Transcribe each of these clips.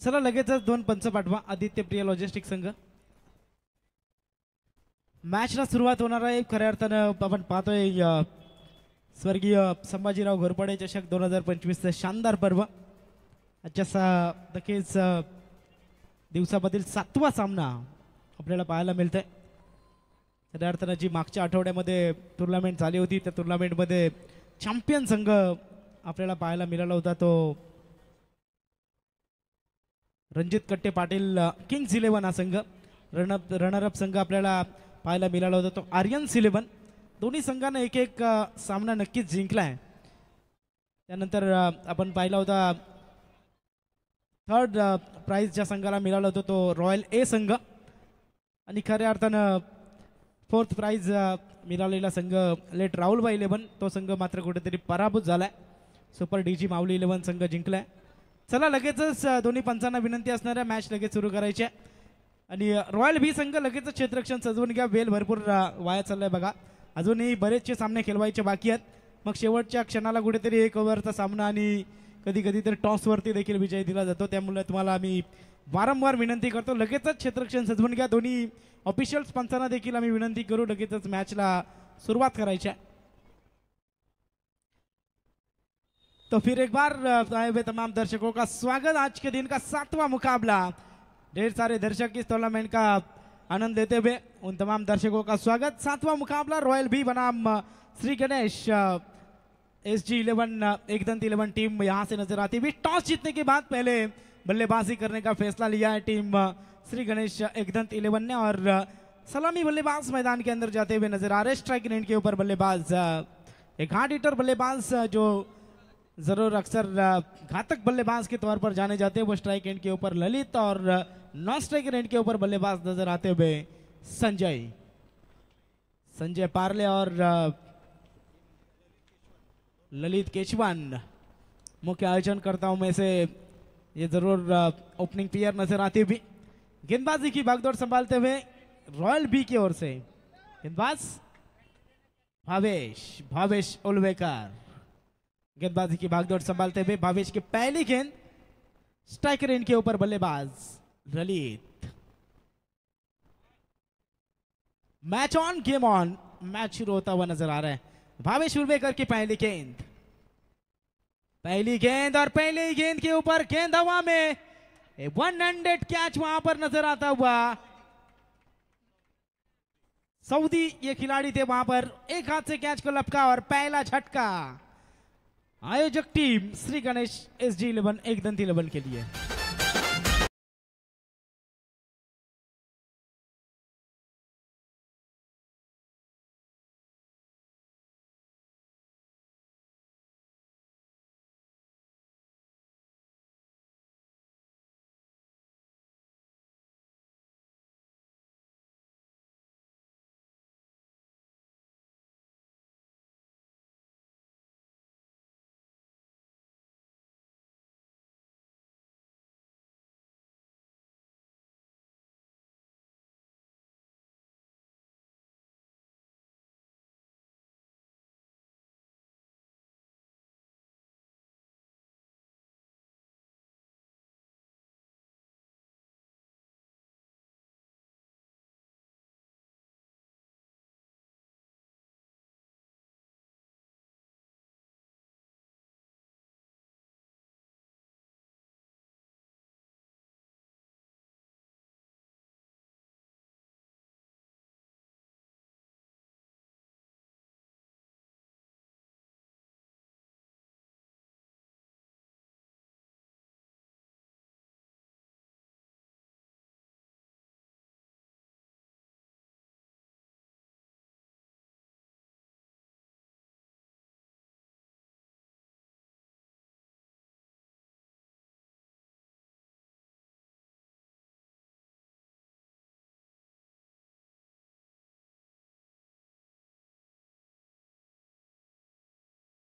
चला लगेचच दोन पंच पाठवा. आदित्य प्रिय लॉजिस्टिक संघ. मॅचला सुरुवात होणार आहे. खऱ्या अर्थानं आपण पाहतोय स्वर्गीय संभाजीराव घोरपडे चषक 2025 शानदार पर्व. आजच्या नक्कीच दिवसामधील 7वा सामना आपल्याला पाहायला मिळतोय. खऱ्या अर्थानं जी मागच्या आठवड्यामध्ये टुर्नामेंट झाली होती त्या टुर्नामेंटमध्ये चॅम्पियन संघ आपल्याला पाहायला मिळाला होता. तो रणजित कट्टे पाटील किंग्स 11 हा संघ. रनरअप संघ आपल्याला पाहायला मिळाला होता तो आर्यन्स 11. दोन्ही संघांना एक एक सामना नक्कीच जिंकलाय. त्यानंतर आपण पाहिला होता थर्ड प्राइज ज्या संघाला मिळाला होता तो रॉयल ए संघ. आणि खऱ्या अर्थानं फोर्थ प्राइज मिळालेला संघ लेट राहुलबाई 11 तो संघ मात्र कुठेतरी पराभूत झालाय. सुपर डीजी माऊली 11 संघ जिंकलाय. चला लगेचच दोन्ही पंचांना विनंती असणार आहे मॅच लगेच सुरू करायची आहे. आणि रॉयल बी संघ लगेचच क्षेत्ररक्षण सजवून घ्या. वेल भरपूर वाया चाललाय बघा. अजूनही बरेचसे सामने खेळवायचे बाकी आहेत. मग शेवटच्या क्षणाला कुठेतरी एक ओव्हरचा सामना आणि कधी कधी तर टॉसवरती देखील विजय दिला जातो. त्यामुळे तुम्हाला आम्ही वारंवार विनंती करतो लगेचच क्षेत्ररक्षण सजवून घ्या. दोन्ही ऑफिशियल्स पंचांना देखील आम्ही विनंती करू लगेचच मॅचला सुरुवात करायची आहे. तो फिर एक बार आए हुए तमाम दर्शकों का स्वागत. आज के दिन का 7वां मुकाबला. ढेर सारे दर्शक इस टूर्नामेंट का आनंद लेते हुए उन तमाम दर्शकों का स्वागत. 7वां मुकाबला रॉयल बी बनाम श्री गणेश SG 11 एकदंत 11 टीम यहां से नजर आती हुई. टॉस जीतने के बाद पहले बल्लेबाजी करने का फैसला लिया है टीम श्री गणेश एकदंत 11 ने और सलामी बल्लेबाज मैदान के अंदर जाते हुए नजर आ रहे. स्ट्राइक रेंज के ऊपर बल्लेबाज एक हार्ड हिटर बल्लेबाज जो जरूर अक्सर घातक बल्लेबाज के तौर पर जाने जाते हैं वो स्ट्राइक एंड के ऊपर ललित और नॉन स्ट्राइक एंड के ऊपर बल्लेबाज नजर आते हुए संजय पार्ले और ललित केशवान मुख्य आयोजनकर्ताओं में से ये जरूर ओपनिंग प्लेयर नजर आती हुई. गेंदबाजी की भागदौड़ संभालते हुए रॉयल बी की ओर से गेंदबाज भावेश उलवेकर. गेंदबाजी की भागदौड़ संभालते हुए भावेश की पहली गेंद स्ट्राइक रेंज के ऊपर बल्लेबाज Lalit. Match on game on. Match शुरू होता हुआ नजर आ रहा है. भावेश उलवेकर की पहली गेंद और पहली गेंद के ऊपर गेंद हवा में 100 कैच वहां पर नजर आता हुआ. सऊदी ये खिलाड़ी थे वहां पर. एक हाथ से कैच को लपका और पहला झटका आयोजक टीम श्री गणेश SG 11 एकदंत 11 के लिए.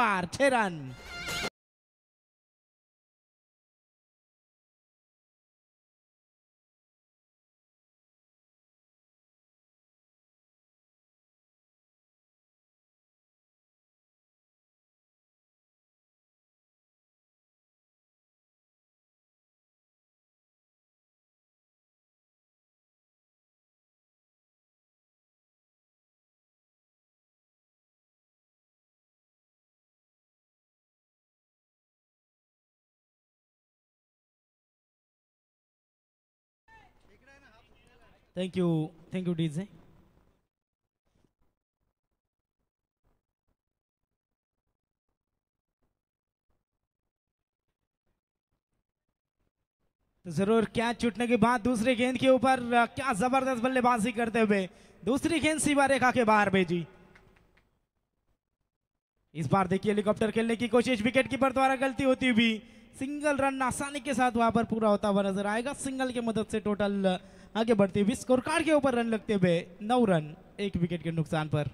छह रन थैंक यू डीजे। तो जरूर कैच छूटने के बाद दूसरे गेंद के ऊपर क्या जबरदस्त बल्लेबाजी करते हुए दूसरी गेंद सीमा रेखा के बाहर भेजी। इस बार देखिए हेलीकॉप्टर खेलने की कोशिश, विकेट कीपर द्वारा गलती होती हुई सिंगल रन आसानी के साथ वहां पर पूरा होता हुआ नजर आएगा। सिंगल की मदद से टोटल आगे बढ़ती हुई स्कोर कार्ड के ऊपर रन लगते हुए 9 रन 1 विकेट के नुकसान पर।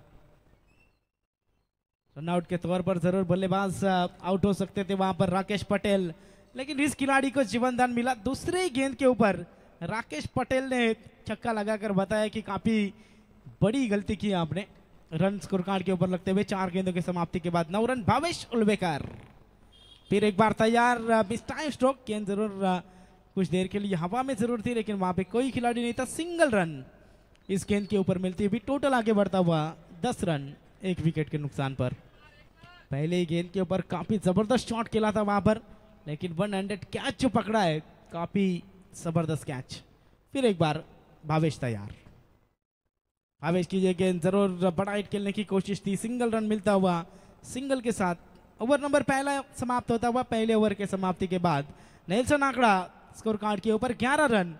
रनआउट के तौर पर जरूर बल्लेबाज आउट हो सकते थे वहां पर राकेश पटेल, लेकिन इस खिलाड़ी को जीवन दान मिला। दूसरे गेंद के ऊपर राकेश पटेल ने छक्का लगाकर बताया कि काफी बड़ी गलती की आपने। रन स्कोर कार्ड के ऊपर लगते हुए 4 गेंदों की समाप्ति के बाद 9 रन। भावेश उल्वेकर फिर एक बार तैयार, मिस टाइम स्ट्रोक। गेंद जरूर कुछ देर के लिए हवा में जरूर थी, लेकिन वहां पे कोई खिलाड़ी नहीं था। सिंगल रन इस गेंद के ऊपर मिलती हुई टोटल आगे बढ़ता हुआ 10 रन 1 विकेट के नुकसान पर। पहले ही गेंद के ऊपर काफी जबरदस्त शॉट खेला था वहां पर, लेकिन 100 कैच जो पकड़ा है, काफी जबरदस्त कैच। फिर एक बार भावेश तैयार। भावेश की ये गेंद जरूर बड़ा हिट खेलने की कोशिश थी। सिंगल रन मिलता हुआ, सिंगल के साथ ओवर नंबर पहला समाप्त होता हुआ। पहले ओवर के समाप्ति के बाद नेल्सन आंकड़ा स्कोर कार्ड के ऊपर 11 रन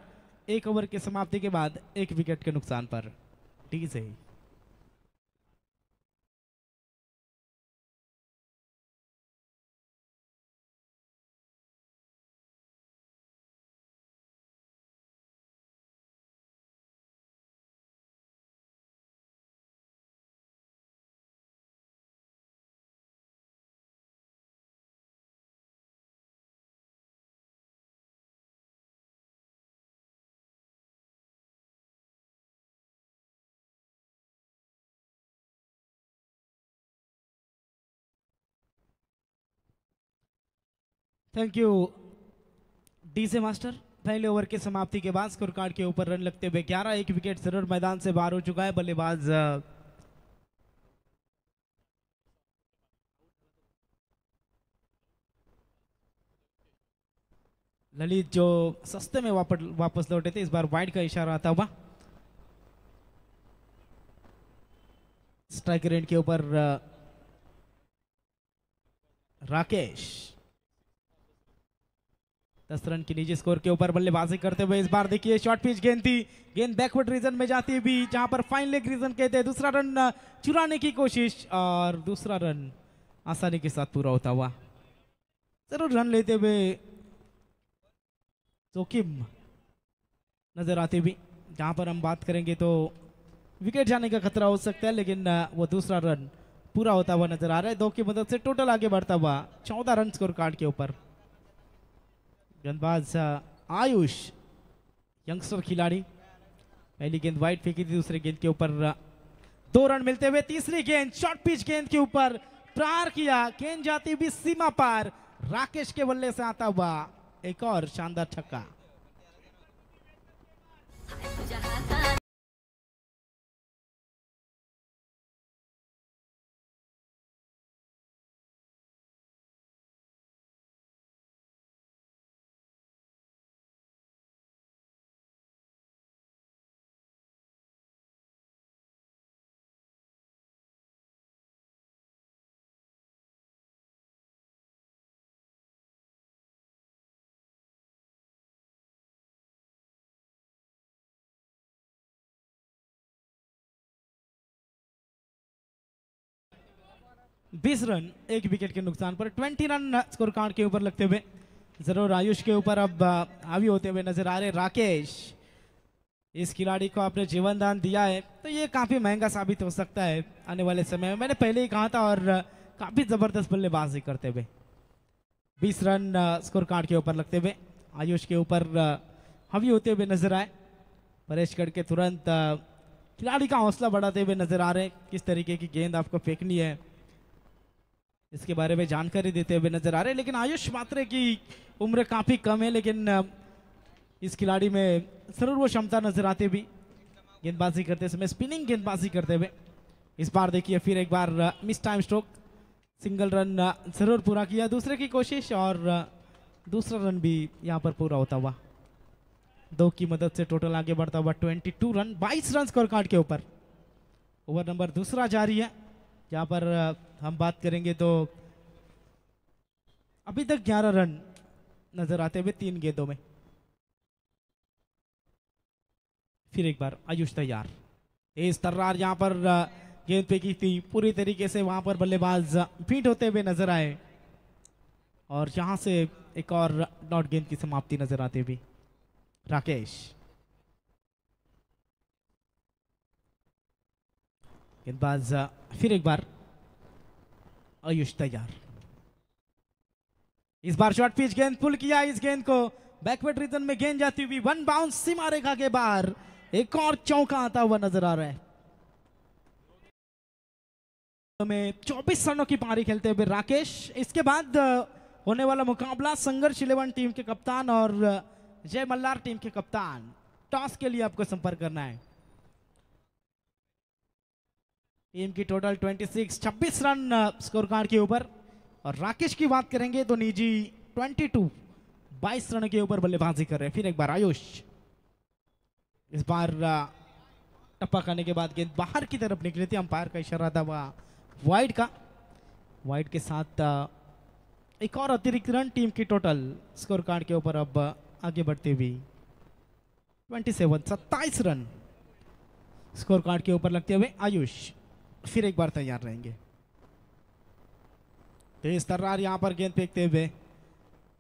1 ओवर के समाप्ति के बाद 1 विकेट के नुकसान पर। ठीक है, थैंक यू डीजे मास्टर। पहले ओवर के समाप्ति के बाद स्कोर कार्ड के ऊपर रन लगते हुए 11, 1 विकेट जरूर मैदान से बाहर हो चुका है। बल्लेबाज ललित जो सस्ते में वापस लौटे थे, इस बार वाइड का इशारा आता हुआ। स्ट्राइक रेंज के ऊपर राकेश 10 रन की निजी स्कोर के ऊपर बल्लेबाजी करते हुए। इस बार देखिए शॉर्ट पिच गेंद थी, गेंद बैकवर्ड रीजन में जाती हुई, जहां पर फाइन लेग रीजन कहते हैं। दूसरा रन चुराने की कोशिश और दूसरा रन आसानी के साथ पूरा होता हुआ। जरूर रन लेते हुए जोखिम नजर आती हुई, जहां पर हम बात करेंगे तो विकेट जाने का खतरा हो सकता है, लेकिन वो दूसरा रन पूरा होता हुआ नजर आ रहा है। 2 की मदद से टोटल आगे बढ़ता हुआ 14 रन स्कोर कार्ड के ऊपर। गेंदबाज आयुष यंगस्टर खिलाड़ी, पहली गेंद वाइड फेंकी थी, दूसरी गेंद के ऊपर 2 रन मिलते हुए। तीसरी गेंद शॉर्ट पिच गेंद के ऊपर प्रहार किया, गेंद जाती हुई सीमा पार, राकेश के बल्ले से आता हुआ एक और शानदार छक्का। बीस रन 1 विकेट के नुकसान पर 20 रन स्कोर कार्ड के ऊपर लगते हुए जरूर आयुष के ऊपर अब हावी होते हुए नजर आ रहे राकेश। इस खिलाड़ी को आपने जीवन दान दिया है, तो ये काफी महंगा साबित हो सकता है आने वाले समय में। मैंने पहले ही कहा था, और काफी जबरदस्त बल्लेबाजी करते हुए 20 रन स्कोर कार्ड के ऊपर लगते हुए आयुष के ऊपर हावी होते हुए नजर आए। परेश करके तुरंत खिलाड़ी का हौसला बढ़ाते हुए नजर आ रहे, किस तरीके की गेंद आपको फेंकनी है इसके बारे में जानकारी देते हुए नजर आ रहे। लेकिन आयुष मात्रे की उम्र काफी कम है, लेकिन इस खिलाड़ी में जरूर वो क्षमता नजर आती हुई गेंदबाजी करते समय, स्पिनिंग गेंदबाजी करते हुए। इस बार देखिए फिर एक बार miss time stroke, single run जरूर पूरा किया, दूसरे की कोशिश और दूसरा रन भी यहां पर पूरा होता हुआ। दो की मदद से टोटल आगे बढ़ता हुआ 22 रन, 22 रन स्कोर कार्ड के ऊपर। ओवर नंबर दूसरा जारी है, जहां पर हम बात करेंगे तो अभी तक 11 रन नजर आते हुए 3 गेंदों में। फिर एक बार आयुष तैयार, तेज तर्रार यहां पर गेंद पे की थी, पूरी तरीके से वहां पर बल्लेबाज फीट होते हुए नजर आए और यहां से एक और डॉट गेंद की समाप्ति नजर आती हुई। राकेश गेंदबाज, फिर एक बार आयुष तैयार, इस बार शॉर्ट पिच गेंद पुल किया, इस गेंद को बैकवर्ड रीजन में गेंद जाती हुई वन बाउंस सीमा रेखा के बाहर, एक और चौका आता हुआ नजर आ रहा है। में 24 रनों की पारी खेलते हुए राकेश। इसके बाद होने वाला मुकाबला संघर्ष 11 टीम के कप्तान और जय मल्लार टीम के कप्तान। टॉस के लिए आपको संपर्क करना है। टीम की टोटल 26 रन स्कोर कार्ड के ऊपर, और राकेश की बात करेंगे तो निजी 22 रन के ऊपर बल्लेबाजी कर रहे हैं। फिर एक बार आयुष, इस बार टप्पा खाने के बाद गेंद बाहर की तरफ निकली थी, अंपायर का इशारा था वह वाइड का। वाइड के साथ एक और अतिरिक्त रन टीम की टोटल स्कोर कार्ड के ऊपर अब आगे बढ़ती हुई 27 रन स्कोर कार्ड के ऊपर लगते हुए आयुष फिर एक बार तैयार रहेंगे। तेज तर्रार यहां पर गेंद फेंकते हुए,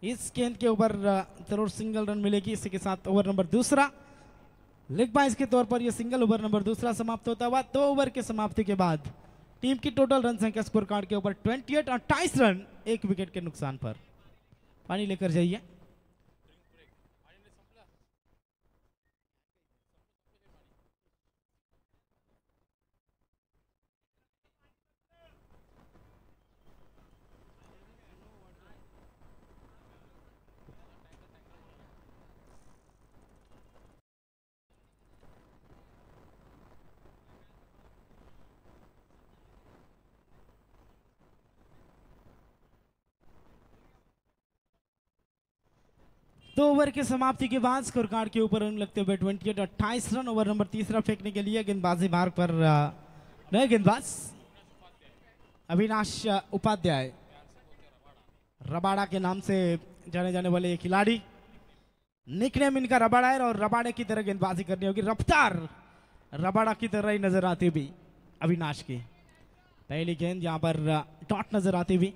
इस गेंद के ऊपर जरूर सिंगल रन मिलेगी। इसी के साथ ओवर नंबर दूसरा लेग बाइस के तौर पर यह सिंगल ओवर नंबर दूसरा समाप्त होता हुआ। 2 ओवर के समाप्ति के बाद टीम की टोटल रन संख्या स्कोर कार्ड के ऊपर 28 रन, 1 विकेट के नुकसान पर। पानी लेकर जाइए। दो ओवर के समाप्ति के बाद स्कोर कार्ड के ऊपर रन लगते हुए 28 रन। ओवर नंबर तीसरा फेंकने के लिए गेंदबाजी मार्ग पर नए गेंदबाज अविनाश उपाध्याय, रबाड़ा के नाम से जाने जाने वाले ये खिलाड़ी। निकनेम इनका रबाड़ा है और रबाड़े की तरह गेंदबाजी करनी होगी। रफ्तार रबाड़ा की तरह ही नजर आती हुई अविनाश की। पहली गेंद यहां पर डॉट नजर आती हुई।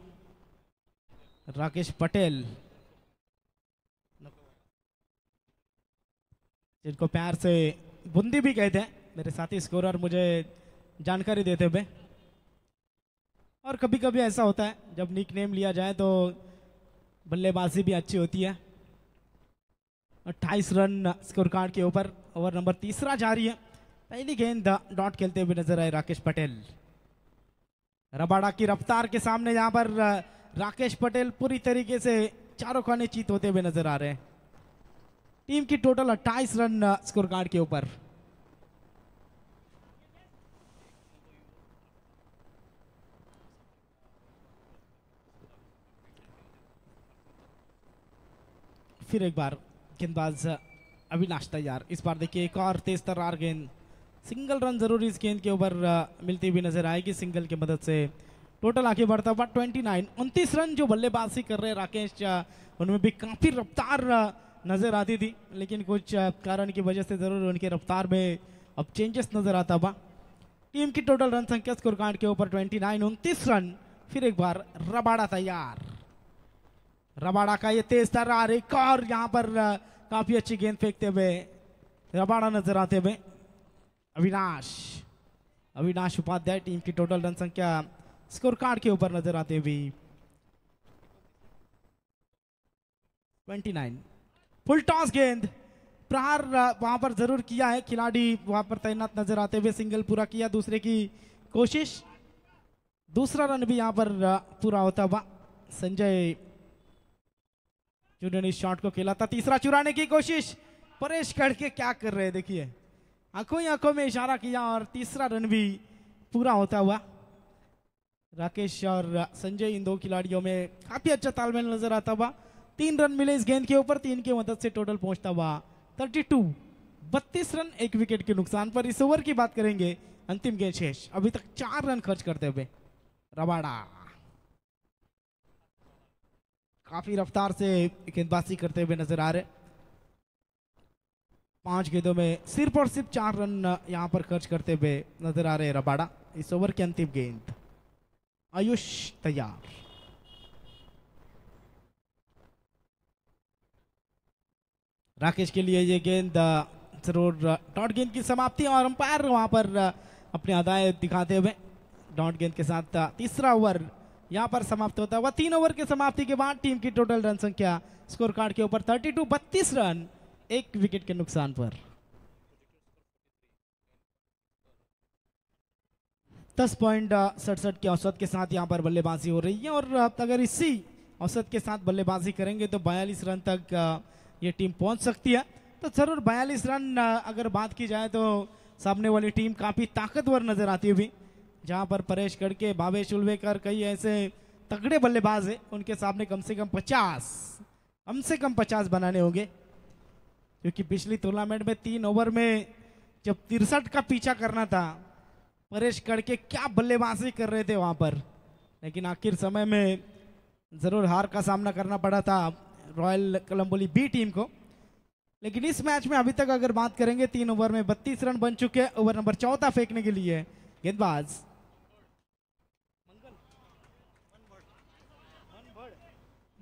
राकेश पटेल, जिनको प्यार से बुंदी भी कहते हैं, मेरे साथी स्कोरर मुझे जानकारी देते हुए। और कभी कभी ऐसा होता है जब निक नेम लिया जाए तो बल्लेबाजी भी अच्छी होती है। 28 रन स्कोर कार्ड के ऊपर ओवर नंबर तीसरा जारी है। पहली गेंद डॉट खेलते हुए नजर आए राकेश पटेल। रबाड़ा की रफ्तार के सामने यहां पर राकेश पटेल पूरी तरीके से चारों खाने चीत होते हुए नजर आ रहे हैं। टीम की टोटल 28 रन स्कोर कार्ड के ऊपर। फिर एक बार गेंदबाज अविनाश तैयार। इस बार देखिए एक और तेज तर्रार गेंद, सिंगल रन जरूर इस गेंद के ऊपर मिलती हुई नजर आएगी। सिंगल की मदद से टोटल आगे बढ़ता हुआ 29 रन जो बल्लेबाजी कर रहे राकेश, उनमें भी काफी रफ्तार नजर आती थी, लेकिन कुछ कारण की वजह से जरूर उनके रफ्तार में अब चेंजेस नजर आता हुआ। टीम की टोटल रन संख्या स्कोर कार्ड के ऊपर 29 रन। फिर एक बार रबाड़ा तैयार। रबाड़ा का ये तेज तर्रार, एक और यहां पर काफी अच्छी गेंद फेंकते हुए रबाड़ा नजर आते हुए अविनाश उपाध्याय। टीम की टोटल रन संख्या स्कोर कार्ड के ऊपर नजर आते हुए 29। फुल टॉस गेंद, प्रहार वहां पर जरूर किया है खिलाड़ी, वहां पर तैनात नजर आते हुए सिंगल पूरा किया। दूसरे की कोशिश, दूसरा रन भी यहां पर पूरा होता हुआ। संजय जिन्होंने इस शॉट को खेला था। तीसरा चुराने की कोशिश, परेश करके क्या कर रहे हैं देखिए, आंखों ही आंखों में इशारा किया और तीसरा रन भी पूरा होता हुआ। राकेश और संजय, इन दो खिलाड़ियों में काफी अच्छा तालमेल नजर आता हुआ। 3 रन मिले इस गेंद के ऊपर, 3 की मदद से टोटल पहुंचता हुआ 32, 32 रन, 1 विकेट के नुकसान पर। इस ओवर की बात करेंगे, अंतिम गेंद शेष, अभी तक 4 रन खर्च करते हुए रबाड़ा काफी रफ्तार से गेंदबाजी करते हुए नजर आ रहे। 5 गेंदों में सिर्फ और सिर्फ 4 रन यहां पर खर्च करते हुए नजर आ रहे रबाड़ा। इस ओवर की अंतिम गेंद, आयुष तैयार। राकेश के लिए ये गेंद जरूर डॉट गेंद की समाप्ति, और अंपायर वहां पर अपनी अदाएं दिखाते हुए डॉट गेंद के साथ तीसरा ओवर यहां पर समाप्त होता है। 3 ओवर के समाप्ति के बाद टीम की टोटल रन संख्या स्कोर कार्ड के ऊपर 32, 32 रन, 1 विकेट के नुकसान पर। 10.67 के औसत के साथ यहां पर बल्लेबाजी हो रही है, और अगर इसी औसत के साथ बल्लेबाजी करेंगे तो 42 रन तक ये टीम पहुंच सकती है। तो जरूर 42 रन अगर बात की जाए तो सामने वाली टीम काफी ताकतवर नजर आती हुई, जहां पर परेश गढ़के, भावेश उल्वेकर, कई ऐसे तगड़े बल्लेबाज है, उनके सामने कम से कम 50 बनाने होंगे। क्योंकि पिछली टूर्नामेंट में 3 ओवर में जब 63 का पीछा करना था, परेश गढ़के क्या बल्लेबाजी कर रहे थे वहां पर, लेकिन आखिर समय में जरूर हार का सामना करना पड़ा था रॉयल कोलंबोली बी टीम को। लेकिन इस मैच में अभी तक अगर बात करेंगे, 3 ओवर में 32 रन बन चुके हैं। ओवर नंबर 14 फेंकने के लिए गेंदबाज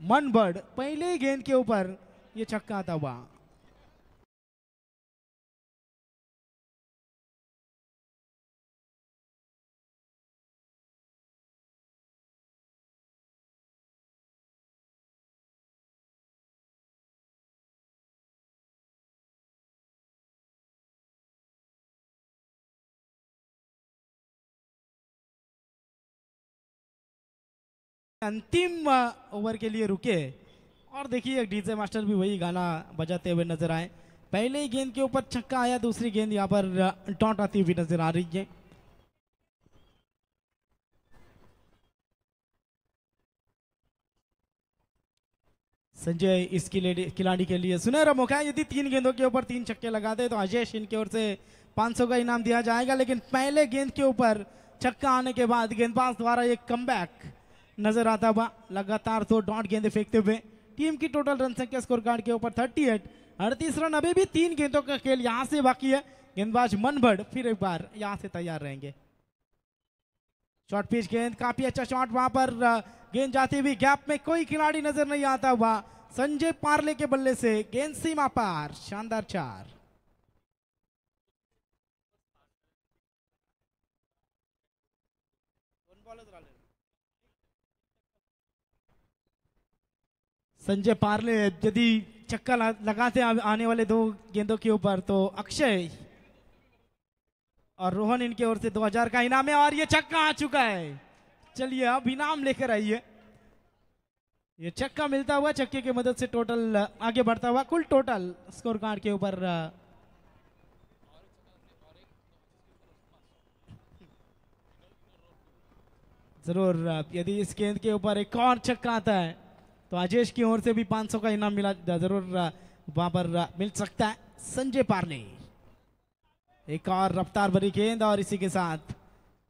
मनबड़, पहले ही गेंद के ऊपर ये छक्का आता हुआ। अंतिम ओवर के लिए रुके, और देखिए डीजे मास्टर भी वही गाना बजाते हुए नजर आए। पहले ही गेंद के ऊपर छक्का आया, दूसरी गेंद यहाँ पर डॉट आती हुई नजर आ रही है। संजय इस खिलाड़ी के लिए सुनहरा मौका है। यदि 3 गेंदों के ऊपर 3 छक्के लगा दे तो अजय इनकी ओर से 500 का इनाम दिया जाएगा। लेकिन पहले गेंद के ऊपर छक्का आने के बाद गेंदबाज द्वारा एक कमबैक नजर आता हुआ, लगातार 2 डॉट गेंदे फेंकते हुए टीम की टोटल रन संख्या स्कोर कार्ड के ऊपर 38, 38 रन। अभी भी 3 गेंदों का खेल यहां से बाकी है। गेंदबाज मनबड़ फिर एक बार यहां से तैयार रहेंगे। शॉर्ट पिच गेंद, काफी अच्छा शॉट, वहां पर गेंद जाती हुई गैप में कोई खिलाड़ी नजर नहीं आता हुआ। संजय पार्ले के बल्ले से गेंद सीमा पार, शानदार 4। संजय पार्ले यदि चक्का लगाते आने वाले 2 गेंदों के ऊपर तो अक्षय और रोहन इनके ओर से 2000 का इनाम है, और ये छक्का आ चुका है। चलिए अब इनाम लेकर आइए। ये छक्का मिलता हुआ, छक्के की मदद से टोटल आगे बढ़ता हुआ, कुल टोटल स्कोर कार्ड के ऊपर जरूर यदि इस गेंद के ऊपर एक और छक्का आता है तो अजेश की ओर से भी 500 का इनाम मिला जरूर वहां पर मिल सकता है। संजय पार्ले, एक और रफ्तार भरी गेंद, और इसी के साथ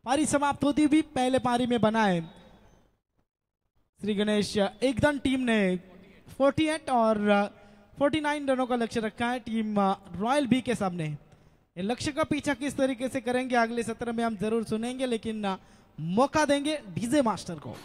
पारी समाप्त होती हुई पहले पारी में बना है श्री गणेश एकदम टीम ने 48 और 49 रनों का लक्ष्य रखा है टीम रॉयल बी के सामने। ये लक्ष्य का पीछा किस तरीके से करेंगे अगले सत्र में हम जरूर सुनेंगे, लेकिन मौका देंगे डीजे मास्टर को।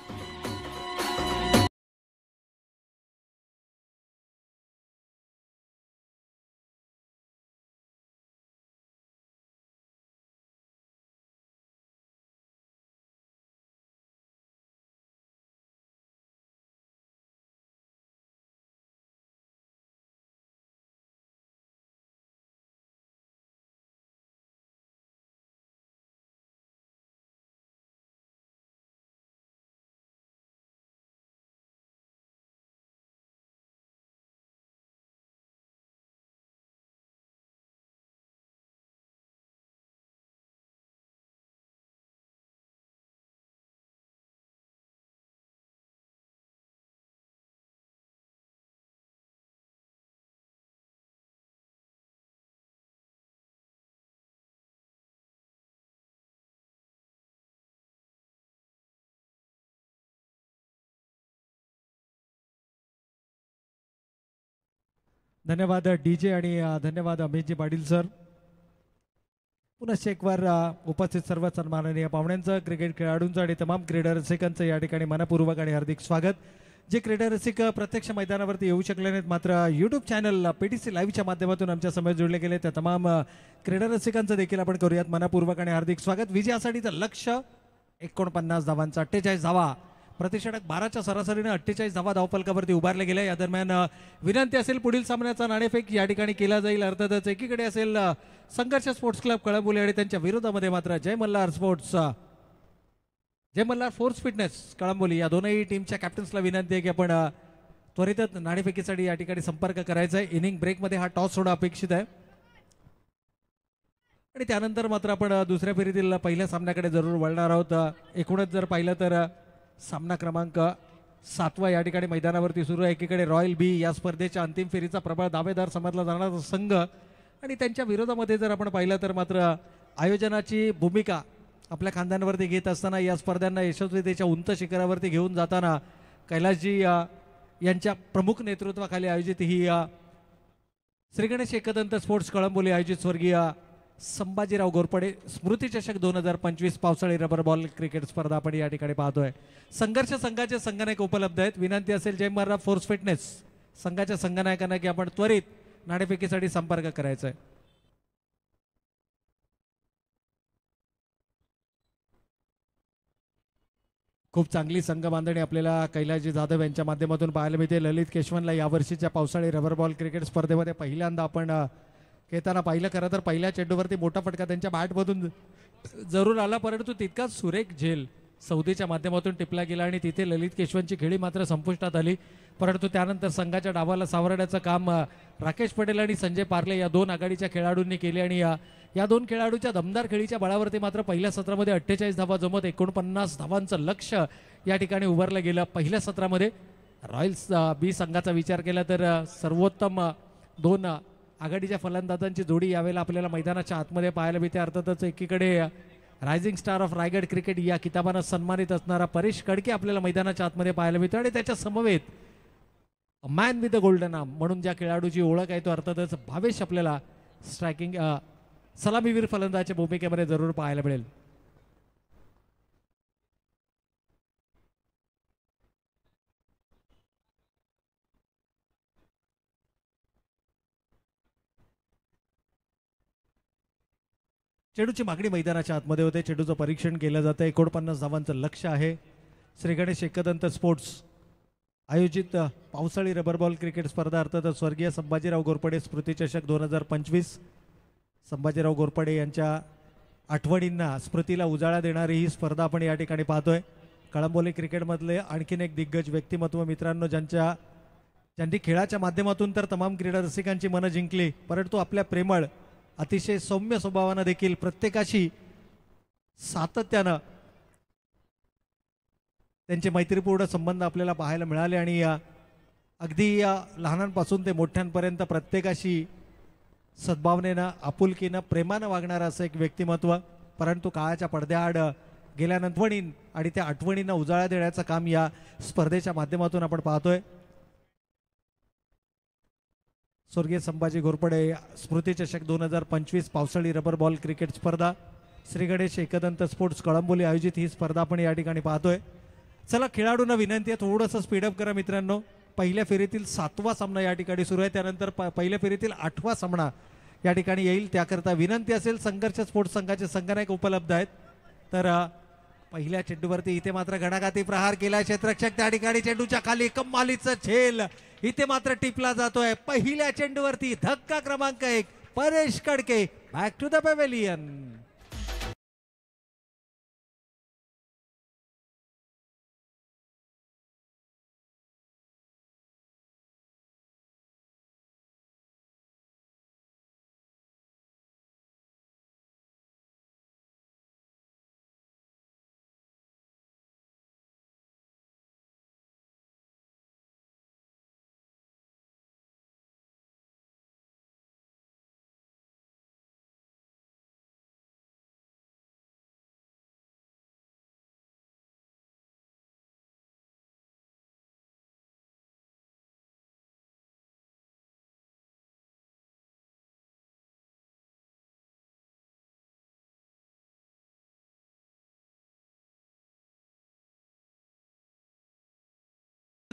धन्यवाद डीजे आणि धन्यवाद अमितजी पाटील सर. पुनश्च एक बार उपस्थित सर्व सन्माननीय पाहुण्यांचं, क्रिकेट खेळाडूंचं आणि तमाम क्रीडा रसिकांचं या ठिकाणी मनपूर्वक आणि हार्दिक स्वागत. जे क्रीडा रसिक प्रत्यक्ष मैदानावरती येऊ शकले नाहीत मात्र यूट्यूब चॅनल PTC लाईव्हच्या माध्यमातून आमच्या समोर जोडले गेले त्या तमाम क्रीडा रसिकांचं देखील आपण करूयात मनपूर्वक आणि हार्दिक स्वागत. विजयासाठीचं लक्ष्य 49 धावांचा, 48 धावा प्रतिषेधक 12च्या सरासरीने 48 धावा धावफलकावरती उभारले गेले. या दरम्यान विनंती असेल पुढील सामन्याचा नाणेफेक या ठिकाणी केला जाईल. अर्थातच एकीकडे असेल संघर्ष स्पोर्ट्स क्लब कळंबोली आणि त्यांच्या विरोधामध्ये मात्र जय मल्हार फोर्स फिटनेस कळंबोली या दोनही टीमच्या कॅप्टन्सला विनंती आहे की आपण त्वरितच नाणेफेकीसाठी या ठिकाणी संपर्क करायचा आहे. इनिंग ब्रेकमध्ये हा टॉस होणं अपेक्षित आहे आणि त्यानंतर मात्र आपण दुसऱ्या फेरीतील पहिल्या सामन्याकडे जरूर वळणार आहोत. एकूणच जर पाहिलं तर सामना क्रमांक 7 या ठिकाणी मैदानावरती सुरू आहे. एकीकडे रॉयल बी या स्पर्धेच्या अंतिम फेरीचा प्रबळ दावेदार समजला जाणारा संघ आणि त्यांच्या विरोधामध्ये जर आपण पाहिलं तर मात्र आयोजनाची भूमिका आपल्या खांद्यांवरती घेत असताना या स्पर्धांना यशस्वीतेच्या उंच शिखरावरती घेऊन जाताना कैलासजी यांच्या प्रमुख नेतृत्वाखाली आयोजित ही श्री गणेश एकदंत स्पोर्ट्स कळंबोली आयोजित स्वर्गीय संभाजीराव घोरपडे स्मृती चषक 2025 पावसाळी रबर बॉल क्रिकेट स्पर्धा आपण या ठिकाणी पाहतोय. संघर्ष संघाचे संगणक उपलब्ध आहेत. विनंती असेल जय मल्हार फोर्स फिटनेस संघाच्या संगणकांना की आपण त्वरित नाणेफेकीसाठी संपर्क करायचा आहे. खूप चांगली संघ बांधणी आपल्याला कैलासजी जाधव यांच्या माध्यमातून पाहायला मिळते. ललित केशवनला यावर्षीच्या पावसाळी रबर बॉल क्रिकेट स्पर्धेमध्ये पहिल्यांदा आपण खेळताना पाहिलं. खरं तर पहिल्या चेंडूवरती मोठा फटका त्यांच्या बॅटमधून जरूर आला परंतु तितकाच सुरेख झेल सौदीच्या माध्यमातून टिपला गेला आणि तिथे ललित केशवनची खेळी मात्र संपुष्टात आली. परंतु त्यानंतर संघाच्या डावाला सावरण्याचं काम राकेश पटेल आणि संजय पार्ले या दोन आघाडीच्या खेळाडूंनी केले आणि या दोन खेळाडूच्या दमदार खेळीच्या बळावरती मात्र पहिल्या सत्रामध्ये 48 धावा जमत 49 धावांचं लक्ष्य या ठिकाणी उभारलं गेलं. पहिल्या सत्रामध्ये रॉयल्स बी संघाचा विचार केला तर सर्वोत्तम दोन आघाडीच्या फलंदाजांची जोडी यावेळेला आपल्याला मैदानाच्या आतमध्ये पाहायला मिळते. अर्थातच एकीकडे rising star of Raigad cricket या किताबानं सन्मानित असणारा परेश कडके आपल्याला मैदानाच्या आतमध्ये पाहायला मिळतो आणि त्याच्या समवेत man with the golden arm म्हणून ज्या खेळाडूची ओळख आहे तो अर्थातच भावेश आपल्याला स्ट्रायकिंग सलामीवीर फलंदाजाच्या भूमिकेमध्ये जरूर पाहायला मिळेल. चेंडूची मागणी मैदानाच्या आतमध्ये होते. चेंडूचं परीक्षण केलं जातं. 49 धावांचं लक्ष्य आहे. श्री गणेश एकदंत स्पोर्ट्स आयोजित पावसाळी रबर बॉल क्रिकेट स्पर्धा अर्थात स्वर्गीय संभाजीराव घोरपडे स्मृती चषक 2025. संभाजीराव घोरपडे यांच्या आठवणींना स्मृतीला उजाळा देणारी ही स्पर्धा आपण या ठिकाणी पाहतोय. कळंबोली क्रिकेटमधले आणखीन एक दिग्गज व्यक्तिमत्व मित्रांनो ज्यांनी खेळाच्या माध्यमातून तर तमाम क्रीडा रसिकांची मनं जिंकली परंतु आपल्या प्रेमळ अतिशय सौम्य स्वभावानं देखील प्रत्येकाशी सातत्यानं त्यांचे मैत्रीपूर्ण संबंध आपल्याला पाहायला मिळाले आणि अगदी लहानांपासून ते मोठ्यांपर्यंत प्रत्येकाशी सद्भावनेनं आपुलकीनं प्रेमानं वागणारं असं एक व्यक्तिमत्व. परंतु काळाच्या पडद्याआड गेल्यानंतर आणि त्या आठवणींना उजाळा देण्याचं काम या स्पर्धेच्या माध्यमातून आपण पाहतोय. स्वर्गीय संभाजी घोरपडे स्मृती चषक 2025 पावसाळी रबर बॉल क्रिकेट स्पर्धा श्री गणेश एकदंत स्पोर्ट्स कळंबोली आयोजित ही स्पर्धा आपण या ठिकाणी पाहतोय. चला खेळाडूंना विनंती आहे थोडंसं स्पीडअप करा मित्रांनो. पहिल्या फेरीतील 7वा सामना या ठिकाणी सुरू आहे. त्यानंतर पहिल्या फेरीतील 8वा सामना या ठिकाणी येईल. त्याकरता विनंती असेल संघर्ष स्पोर्ट्स संघाचे संगणक उपलब्ध आहेत. तर पहिल्या चेंडूवरती इथे मात्र घणाघाती प्रहार केला. क्षेत्ररक्षक त्या ठिकाणी चेंडूच्या खाली कमालीचं झेल इथे मात्र टिपला जातोय. पहिल्या चेंडूवरती धक्का क्रमांक 1 Paresh Kadke back to the pavilion.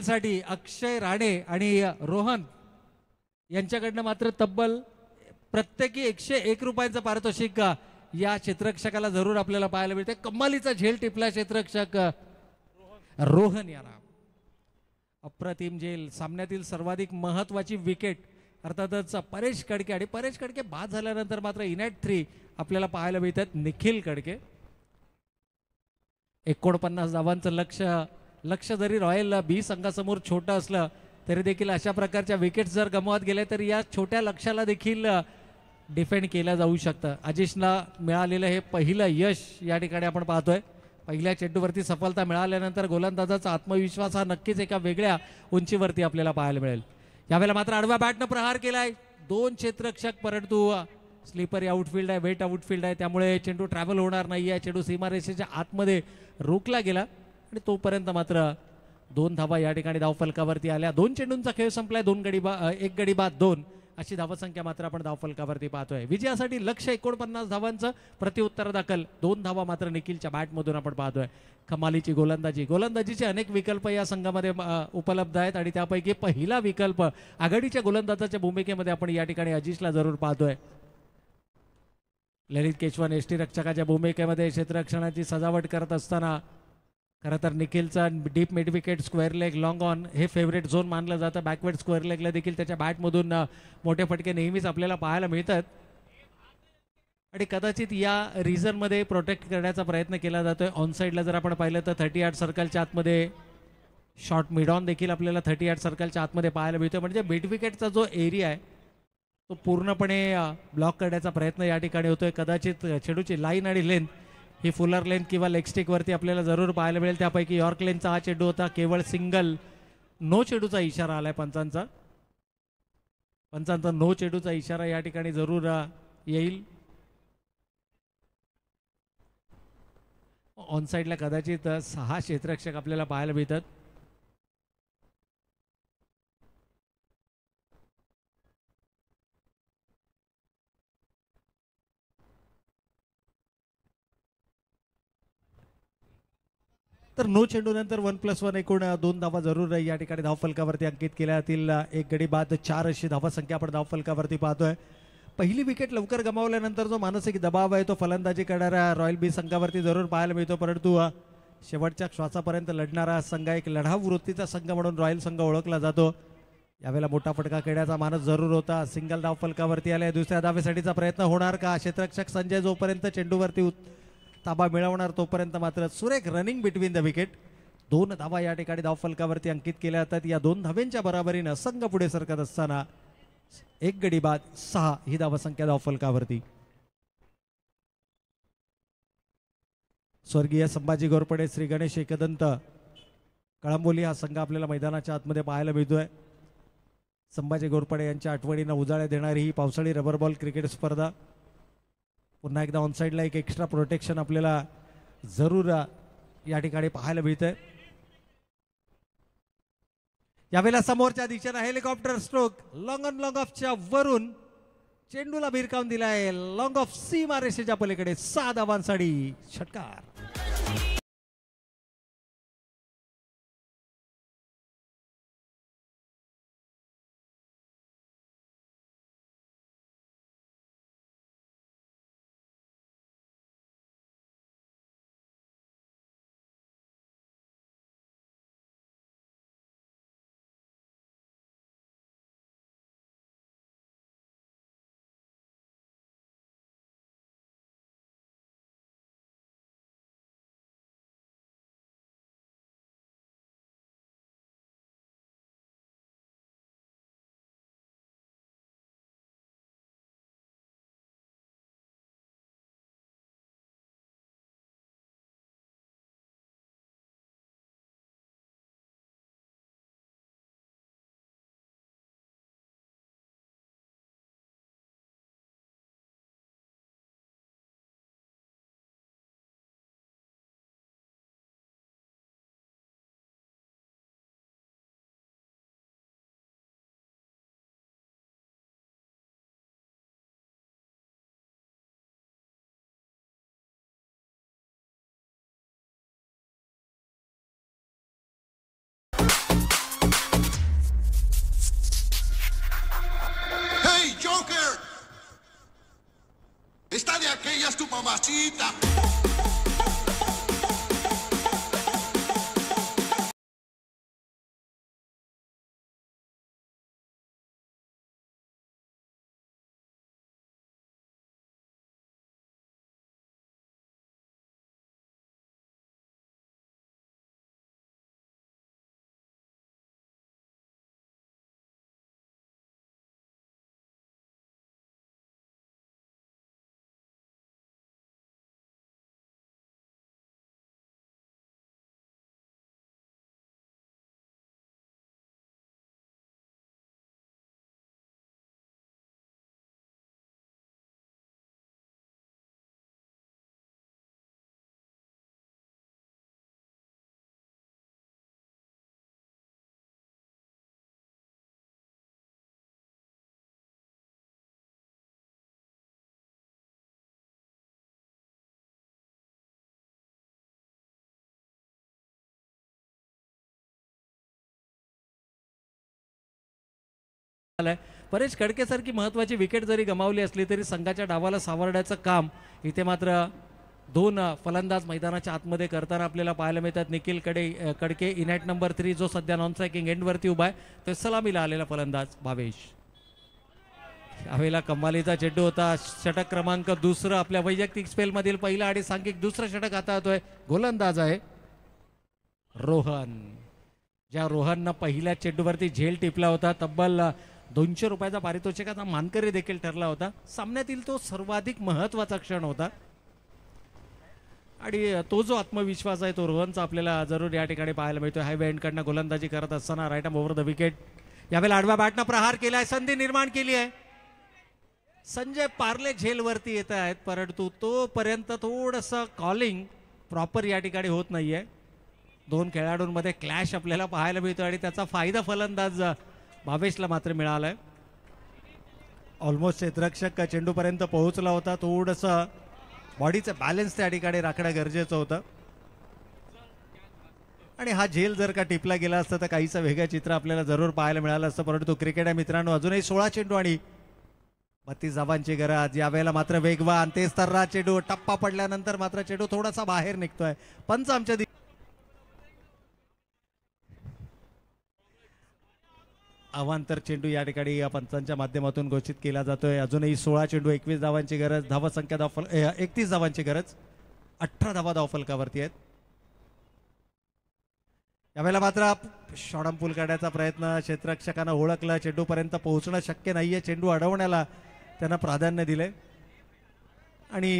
साठी अक्षय राणे आणि रोहन यांच्याकडनं मात्र तब्बल प्रत्येकी 101 रुपयांचं पारितोषिक या क्षेत्ररक्षकाला जरूर आपल्याला पाहायला मिळते. कमालीचा झेल टिपला क्षेत्ररक्षक रोहन याला. अप्रतिम झेल. सामन्यातील सर्वाधिक महत्वाची विकेट अर्थातच परेश कडके आणि परेश कडके बाद झाल्यानंतर मात्र इनॅट 3 आपल्याला पाहायला मिळतात निखिल कडके. 49 धावांचं लक्ष जरी रॉयल बी संघासमोर छोटं असलं तरी देखील अशा प्रकारच्या विकेट जर गमवत गेले तर या छोट्या लक्ष्याला देखील डिफेंड केलं जाऊ शकतं. आजिशला मिळालेलं हे पहिलं यश या ठिकाणी आपण पाहतोय. पहिल्या चेंडूवरती सफलता मिळाल्यानंतर गोलंदाजाचा आत्मविश्वास हा नक्कीच एका वेगळ्या उंचीवरती आपल्याला पाहायला मिळेल. यावेळेला मात्र आडव्या बॅटनं प्रहार केलाय 2 क्षेत्ररक्षक, परंतु स्लीपर आउटफील्ड आहे, वेट आउटफील्ड आहे, त्यामुळे चेंडू ट्रॅव्हल होणार नाही आहे. चेंडू सीमारेषेच्या आतमध्ये रोखला गेला आणि तोपर्यंत मात्र 2 धावा या ठिकाणी धावफलकावरती आल्या. 2 चेंडूंचा खेळ संपलाय. 1 गडी बाद 2 अशी धावसंख्या मात्र आपण धावफलकावरती पाहतोय. विजयासाठी लक्ष्य 49 धावांचं, प्रत्युत्तर दाखल 2 धावा मात्र निखिलच्या बॅटमधून आपण पाहतोय. कमालीची गोलंदाजीचे अनेक विकल्प या संघामध्ये उपलब्ध आहेत आणि त्यापैकी पहिला विकल्प आघाडीच्या गोलंदाजाच्या भूमिकेमध्ये आपण या ठिकाणी अजिशला जरूर पाहतोय. ललित केशवन यष्टीरक्षकाच्या भूमिकेमध्ये क्षेत्ररक्षणाची सजावट करत असताना खरं तर निखिलचा deep mid wicket, square leg, long on हे फेवरेट झोन मानलं जातं. बॅकवर्ड स्क्वेअर लेगला देखील त्याच्या बॅटमधून मोठे फटके नेहमीच आपल्याला पाहायला मिळतात आणि कदाचित या रिझनमध्ये प्रोटेक्ट करण्याचा प्रयत्न केला जातोय. ऑन साईडला जर आपण पाहिलं तर 30 यार्ड सर्कलच्या आतमध्ये शॉर्ट मिड ऑन देखील आपल्याला 30 यार्ड सर्कलच्या आतमध्ये पाहायला मिळतोय. म्हणजे मिड विकेटचा जो एरिया आहे तो पूर्णपणे ब्लॉक करण्याचा प्रयत्न या ठिकाणी होतोय. कदाचित चेंडूची लाईन आणि लेंथ ही फुलर लेंथ किंवा लेग स्टिकवरती आपल्याला जरूर पाहायला मिळेल. त्यापैकी यॉर्क लेनचा हा चेंडू होता. केवळ सिंगल नो चेंडूचा इशारा आलाय पंचांचा नो चेंडूचा इशारा या ठिकाणी जरूर येईल. ऑन साईडला कदाचित 6 क्षेत्ररक्षक आपल्याला पाहायला मिळतात. तर नो चेंडू नंतर 1+1 एकूण 2 धावा जरूर या ठिकाणी धावफलकावरती अंकित केल्या जातील. 1 गडी बाद 4 अशी धावसंख्या आपण धावफलकावरती पाहतोय. पहिली विकेट लवकर गमावल्यानंतर जो मानसिक दबाव आहे तो फलंदाजी करणाऱ्या रॉयल बी संघावरती जरूर पाहायला मिळतो, परंतु शेवटच्या श्वासापर्यंत लढणारा संघ, एक लढाऊ वृत्तीचा संघ म्हणून रॉयल संघ ओळखला जातो. यावेळेला मोठा फटका खेळण्याचा मानस जरूर होता. सिंगल धावफलकावरती आले. दुसऱ्या धावेसाठीचा प्रयत्न होणार का? क्षेत्ररक्षक संजय जोपर्यंत चेंडूवरती ताबा मिळवणार तोपर्यंत मात्र सुरेख रनिंग बिटवीन द विकेट. 2 धावा या ठिकाणी धावफलकावरती अंकित केल्या जातात. या 2 धाव्यांच्या बराबरीनं संघ पुढे सरकत असताना 1 गडी बाद 6 ही धावसंख्या धावफलकावरती. स्वर्गीय संभाजी घोरपडे, श्री गणेश एकदंत कळंबोली हा संघ आपल्याला मैदानाच्या आतमध्ये पाहायला मिळतोय. संभाजी घोरपडे यांच्या आठवणींना उजाळ्या देणारी ही पावसाळी रबर बॉल क्रिकेट स्पर्धा पुन्हा एकदा ऑनसाईडला एक एक्स्ट्रा प्रोटेक्शन आपल्याला जरूर या ठिकाणी पाहायला मिळतंय. यावेळेला समोरच्या दिशेनं helicopter stroke long on long ऑफच्या वरून चेंडूला भिरकावून दिलाय. लॉंग ऑफ सीमारेषेच्या पलीकडे 6 धावांसाठी षटकार. mamacita. आलाय. परेश खडकेसारखी महत्वाची विकेट जरी गमावली असली तरी संघाच्या डावाला सावरण्याचं काम इथे मात्र दोन फलंदाज मैदानाच्या आतमध्ये करताना आपल्याला पाहायला मिळतात. निखिल कडके इनॅट नंबर 3 जो सध्या नॉन स्ट्रायकिंग एंडवरती उभा आहे, तर सलामीला आलेला फलंदाज भावेश. यावेळेला कमालीचा चेंडू होता. षटक क्रमांक दुसरं आपल्या वैयक्तिक स्पेलमधील पहिला आणि सांघिक दुसरं षटक हाताळतोय. गोलंदाज आहे रोहन. ज्या रोहननं पहिल्या चेंडूवरती झेल टिपला होता, तब्बल 200 रुपयाचा पारितोषिकाचा मानकरी देखील ठरला होता. सामन्यातील तो सर्वाधिक महत्वाचा क्षण होता आणि तो जो आत्मविश्वास आहे तो रोहनचा आपल्याला जरूर या ठिकाणी पाहायला मिळतो. हायवे एंडकडनं गोलंदाजी करत असताना right arm over the wicket. यावेळेला आडव्या बॅटनं प्रहार केलाय, संधी निर्माण केली आहे. संजय पार्ले झेलवरती येत आहेत, परंतु तोपर्यंत थोडंसं कॉलिंग प्रॉपर या ठिकाणी होत नाहीये. दोन खेळाडूंमध्ये क्लॅश आपल्याला पाहायला मिळतो आणि त्याचा फायदा फलंदाज भावेशला मात्र मिळालाय. ऑलमोस्ट क्षेत्ररक्षक चेंडूपर्यंत पोहोचला होता. थोडंसं बॉडीचं बॅलन्स त्या ठिकाणी राखणं गरजेचं होतं आणि हा झेल जर का टिपला गेला असता तर काहीचं वेगळं चित्र आपल्याला जरूर पाहायला मिळालं असतं. परंतु क्रिकेट आहे मित्रांनो, अजूनही 16 चेंडू आणि 32 धावांची गरज. यावेळेला मात्र वेगवान तेज तर्रा चेंडू. टप्पा पडल्यानंतर मात्र चेंडू थोडासा बाहेर निघतोय. पंच आमच्या अवांतर चेंडू या ठिकाणी या पंचांच्या माध्यमातून घोषित केला जातोय. अजूनही 16 चेंडू 21 धावांची गरज. धावा संख्या 31 धावांची गरज. 18 धावा धावफलकावरती आहेत. यावेळेला मात्र शॉर्ट पूल काढण्याचा प्रयत्न. क्षेत्ररक्षकानं ओळखलं, चेंडूपर्यंत पोहोचणं शक्य नाहीये. चेंडू अडवण्याला त्यांना प्राधान्य दिले आणि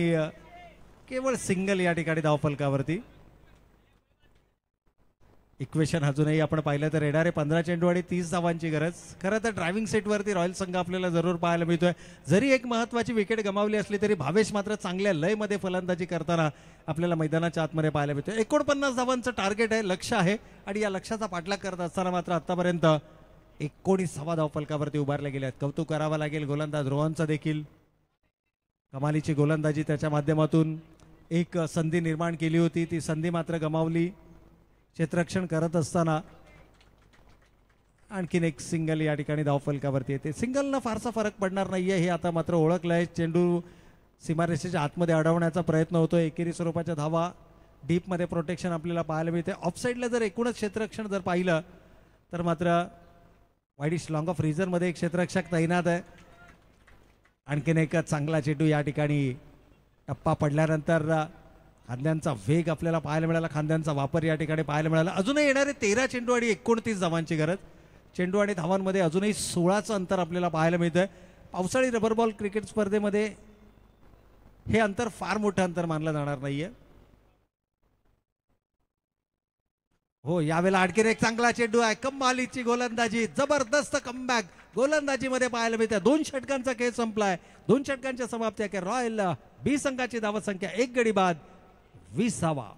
केवळ सिंगल या ठिकाणी धावफलकावरती. इक्वेशन अजूनही आपण पाहिलं तर येणारे 15 चेंडू आणि 30 धावांची गरज. खरं तर ड्रायव्हिंग सेटवरती रॉयल संघ आपल्याला जरूर पाहायला मिळतोय. जरी एक महत्वाची विकेट गमावली असली तरी भावेश मात्र चांगल्या लयमध्ये फलंदाजी करताना आपल्याला मैदानाच्या आतमध्ये पाहायला मिळतोय. 49 धावांचं टार्गेट आहे, लक्ष आहे आणि या लक्ष्याचा पाठलाग करत असताना मात्र आतापर्यंत 19 धावा धावफलकावरती उभारल्या गेल्या आहेत. कौतुक करावं लागेल गोलंदाज रोहनचं देखील. कमालीची गोलंदाजी, त्याच्या माध्यमातून एक संधी निर्माण केली होती, ती संधी मात्र गमावली. क्षेत्ररक्षण करत असताना आणखीन एक सिंगल या ठिकाणी धावफलकावरती येते. सिंगलनं फारसा फरक पडणार नाहीये हे आता मात्र ओळखलंय. चेंडू सीमारेषेच्या आतमध्ये अडवण्याचा प्रयत्न होतोय. एकेरी स्वरूपाच्या धावा, डीपमध्ये प्रोटेक्शन आपल्याला पाहायला मिळते. ऑफसाईडला जर एकूणच क्षेत्ररक्षण जर पाहिलं तर मात्र वाईडिश लॉंग ऑफ रिझनमध्ये एक क्षेत्ररक्षक तैनात आहे. आणखीन एक चांगला चेंडू या ठिकाणी टप्पा पडल्यानंतर खांद्यांचा वेग आपल्याला पाहायला मिळाला, खांद्यांचा वापर या ठिकाणी पाहायला मिळाला. अजूनही येणारे 13 चेंडू आणि 29 धावांची गरज. चेंडू आणि धावांमध्ये अजूनही 16चं अंतर आपल्याला पाहायला मिळतंय. पावसाळी रबर बॉल क्रिकेट स्पर्धेमध्ये हे अंतर फार मोठं अंतर मानलं जाणार नाहीये. हो, यावेळेला आणखीन एक चांगला चेंडू आहे. कमालीची गोलंदाजी, जबरदस्त कमबॅक गोलंदाजीमध्ये पाहायला मिळते. 2 षटकांचा खेळ संपलाय. 2 षटकांच्या समाप्ती. रॉयल बी संघाची धावसंख्या 1 गडी बाद 20 धावा.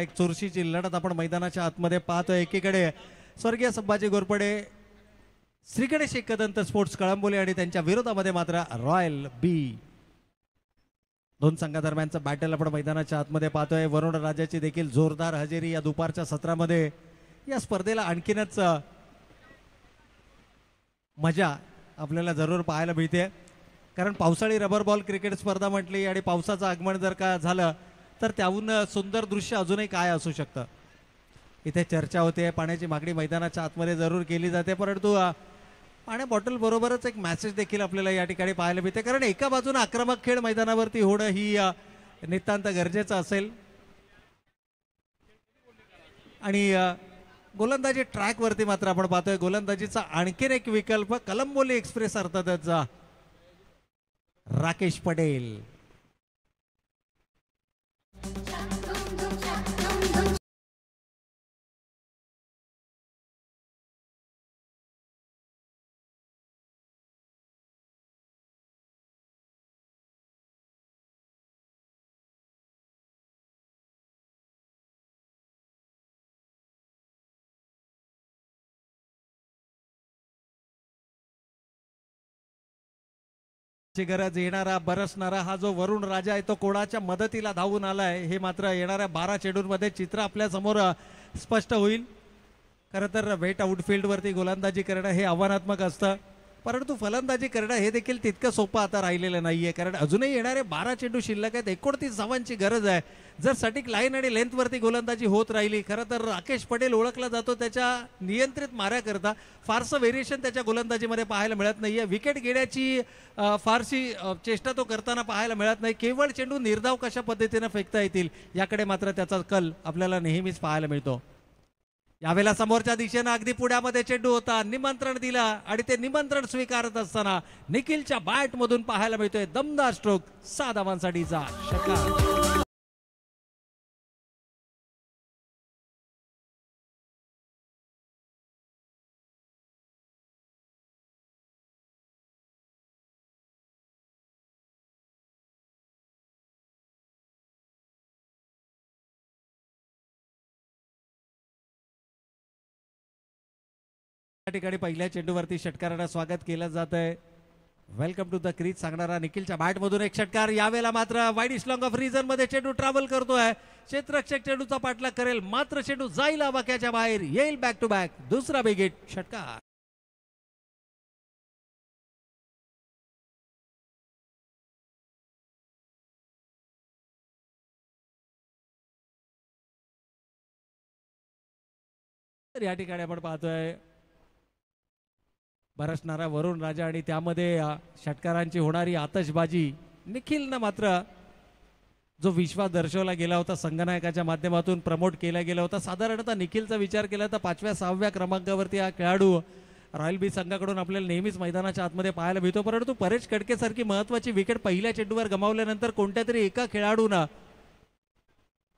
एक चुरशीची लढत आपण मैदानाच्या आतमध्ये पाहतोय. एकीकडे स्वर्गीय संभाजी घोरपडे श्री गणेश एकदंत स्पोर्ट्स कळंबोली आणि त्यांच्या विरोधामध्ये मात्र रॉयल बी. दोन संघादरम्यानचं बॅटल आपण मैदानाच्या आतमध्ये पाहतोय. वरुण राजाची देखील जोरदार हजेरी या दुपारच्या सत्रामध्ये. या स्पर्धेला आणखीनच मजा आपल्याला जरूर पाहायला मिळते, कारण पावसाळी रबर बॉल क्रिकेट स्पर्धा म्हटली आणि पावसाचं आगमन जर का झालं तर त्याहून सुंदर दृश्य अजूनही काय असू शकतं. इथे चर्चा होते, पाण्याची मागणी मैदानाच्या आतमध्ये जरूर केली जाते, परंतु पाण्या बॉटल बरोबरच एक मॅसेज देखील आपल्याला या ठिकाणी पाहायला मिळते, कारण एका बाजूने आक्रमक खेळ मैदानावरती होणं ही नितांत गरजेचं असेल. आणि गोलंदाजी ट्रॅक वरती मात्र आपण पाहतोय गोलंदाजीचा आणखीन एक विकल्प कलंबोली एक्सप्रेस अर्थातच राकेश पटेल. गरज येणारा बरसणारा हा जो वरुण राजा आहे तो कोणाच्या मदतीला धावून आलाय हे मात्र येणाऱ्या 12 चेंडूंमध्ये चित्र आपल्या समोर स्पष्ट होईल. खरं तर वेट आउटफील्ड वरती गोलंदाजी करणं हे आव्हानात्मक असतं, परंतु फलंदाजी करणं हे देखील तितकं सोपं आता राहिलेलं नाहीये, कारण अजूनही येणारे 12 चेंडू शिल्लक आहेत. 29 धावांची गरज आहे. जर सटीक लाईन आणि लेंथ वरती गोलंदाजी होत राहिली, खरं तर राकेश पटेल ओळखला जातो त्याच्या नियंत्रित माऱ्या करता. फारसं व्हेरिएशन त्याच्या गोलंदाजीमध्ये पाहायला मिळत नाहीये. विकेट घेण्याची फारशी चेष्टा तो करताना पाहायला मिळत नाही. केवळ चेंडू निर्धाव कशा पद्धतीने फेकता येतील याकडे मात्र त्याचा कल आपल्याला नेहमीच पाहायला मिळतो. यावेळेला समोरच्या दिशेनं अगदी पुढ्यामध्ये चेंडू होता, निमंत्रण दिला आणि ते निमंत्रण स्वीकारत असताना निखिलच्या बॅट मधून पाहायला मिळतोय दमदार स्ट्रोक, 6 धावांसाठीचा षटकार. या ठिकाणी पहिल्या चेंडूवरती षटकाराला स्वागत केलं जात आहे. वेलकम टू द क्रीज सांगणारा निखिलच्या बॅट मधून एक षटकार. यावेळेला मात्र wide is long of reason मध्ये चेंडू ट्रॅव्हल करतोय. क्षेत्ररक्षक चेंडूचा पाठलाग करेल, मात्र चेंडू जाईल आवाक्याच्या बाहेर, येईल बॅक टू बॅक दुसरा बिग हिट षटकार. या ठिकाणी आपण पाहतोय बरसणारा वरुण राजा आणि त्यामध्ये षटकारांची होणारी आतषबाजी. निखिलनं मात्र जो विश्वास दर्शवला गेला होता, संघनायकाच्या माध्यमातून प्रमोट केला गेला होता, साधारणतः निखिलचा विचार केला तर 5व्या-6व्या क्रमांकावरती हा खेळाडू रॉयल बी संघाकडून आपल्याला नेहमीच मैदानाच्या आतमध्ये पाहायला मिळतो. परंतु परेश कडकेसारखी महत्वाची विकेट पहिल्या चेंडूवर गमावल्यानंतर कोणत्या तरी एका खेळाडूनं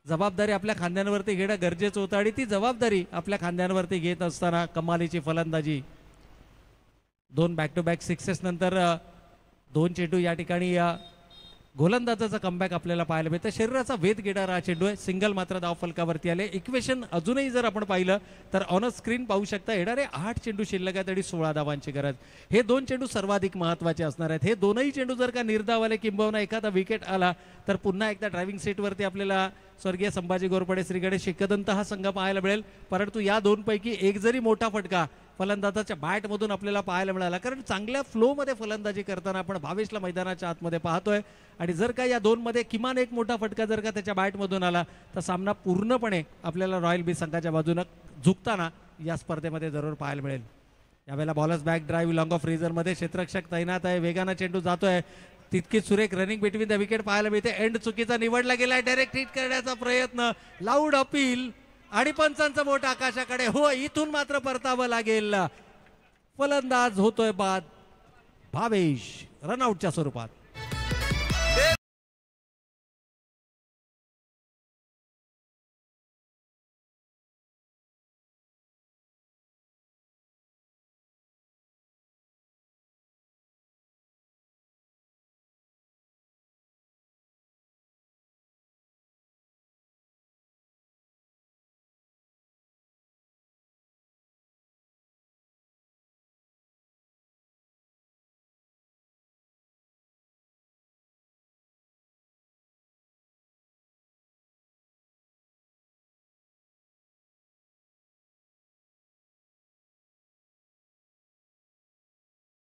जबाबदारी आपल्या खांद्यांवरती घेणं गरजेचं होतं आणि ती जबाबदारी आपल्या खांद्यांवरती घेत असताना कमालीची फलंदाजी. 2 बॅक टू बॅक सिक्सेस नंतर 2 चेंडू या ठिकाणी गोलंदाजाचा कमबॅक आपल्याला पाहायला मिळतं. शरीराचा वेध घेणारा हा चेंडू आहे. सिंगल मात्र धाव फलकावरती आले. इक्वेशन अजूनही जर आपण पाहिलं तर ऑन स्क्रीन पाहू शकता येणारे 8 चेंडू शिल्लक आहेत आणि 16 धावांची गरज. हे 2 चेंडू सर्वाधिक महत्वाचे असणार आहेत. हे दोनही चेंडू जर का निर्धाव आले किंबहुना एखादा विकेट आला तर पुन्हा एकदा ड्रायव्हिंग सीटवरती आपल्याला स्वर्गीय संभाजी घोरपडे श्री गणेश एकदंत हा संघ पाहायला मिळेल. परंतु या 2 पैकी एक जरी मोठा फटका फलंदाजाच्या बॅट मधून आपल्याला पाहायला मिळाला, कारण चांगल्या फ्लो मध्ये फलंदाजी करताना आपण भावेशला मैदानाच्या आतमध्ये पाहतोय आणि जर का या 2 मध्ये किमान एक मोठा फटका जर का त्याच्या बॅट मधून आला तर सामना पूर्णपणे आपल्याला रॉयल बी संघाच्या बाजूने झुकताना या स्पर्धेमध्ये जरूर पाहायला मिळेल. यावेळेला bowlers back drive long off रिझर मध्ये क्षेत्ररक्षक तैनात आहे. वेगाने चेंडू जातोय, तितकी सुरेख रनिंग बिटवीन द विकेट पाहायला मिळते. एंड चुकीचा निवडला गेलाय. डायरेक्ट हिट करण्याचा प्रयत्न, लाऊड अपील आणि पंचांचा बोट आकाशाकडे. हो, इथून मात्र परतावं लागेल. फलंदाज होतोय बाद. भावेश रनआउटच्या स्वरूपात.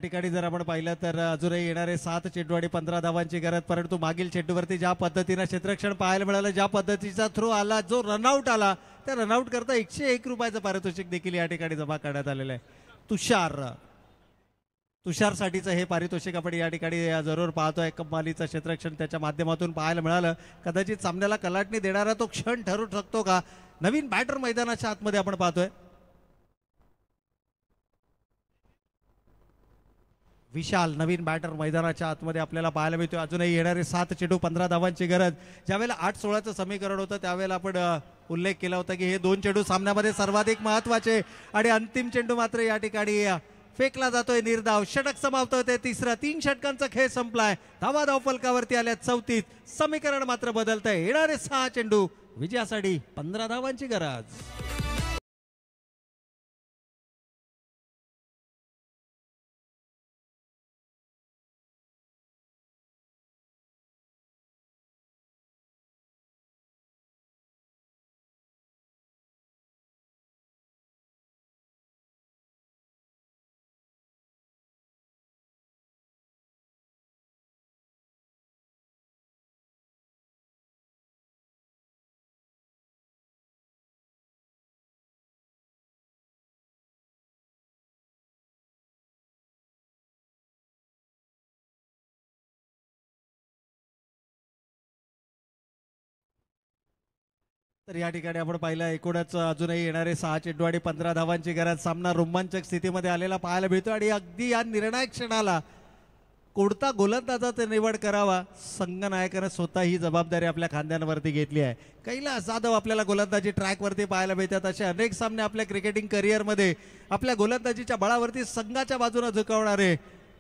ठिकाणी जर आपण पाहिलं तर अजूनही येणारे 7 चेंडू आणि 15 धावांची गरज, परंतु मागील चेंडूवरती ज्या पद्धतीनं क्षेत्ररक्षण पाहायला मिळालं, ज्या पद्धतीचा थ्रो आला, जो रनआउट आला, त्या रनआउट करता 101 रुपयाचं पारितोषिक देखील या ठिकाणी जमा करण्यात आलेलं आहे. तुषारसाठीचं हे पारितोषिक आपण या ठिकाणी जरूर पाहतोय. कमालीचं क्षेत्ररक्षण त्याच्या माध्यमातून पाहायला मिळालं. कदाचित सामन्याला कलाटणी देणारा तो क्षण ठरू शकतो का? नवीन बॅटर मैदानाच्या आतमध्ये आपण पाहतोय. विशाल नवीन बॅटर मैदानाच्या आतमध्ये आपल्याला पाहायला मिळतोय. अजूनही येणारे 7 चेंडू 15 धावांची गरज. ज्यावेळेला 8-16चं समीकरण होतं त्यावेळेला आपण उल्लेख केला होता की हे 2 चेंडू सामन्यामध्ये सर्वाधिक महत्वाचे, आणि अंतिम चेंडू मात्र या ठिकाणी फेकला जातोय निर्धाव. षटक समाप्त होते तिसरा. 3 षटकांचा खेळ संपलाय. धावा धाव फलकावरती आल्या 34. समीकरण मात्र बदलतंय. येणारे 6 चेंडू विजयासाठी 15 धावांची गरज. तर या ठिकाणी आपण पाहिलं एकूणच अजूनही येणारे 6 चेंडू आणि 15 धावांची गरज. सामना रोमांचक स्थितीमध्ये आलेला पाहायला मिळतो, आणि अगदी या निर्णायक क्षणाला कोणता गोलंदाजाचा निवड करावा, संघनायकानं स्वतः ही जबाबदारी आपल्या खांद्यांवरती घेतली आहे. कैलास जाधव आपल्याला गोलंदाजी ट्रॅकवरती पाहायला मिळतात. असे अनेक सामने आपल्या क्रिकेटिंग करिअरमध्ये आपल्या गोलंदाजीच्या बळावरती संघाच्या बाजूने झुकवणारे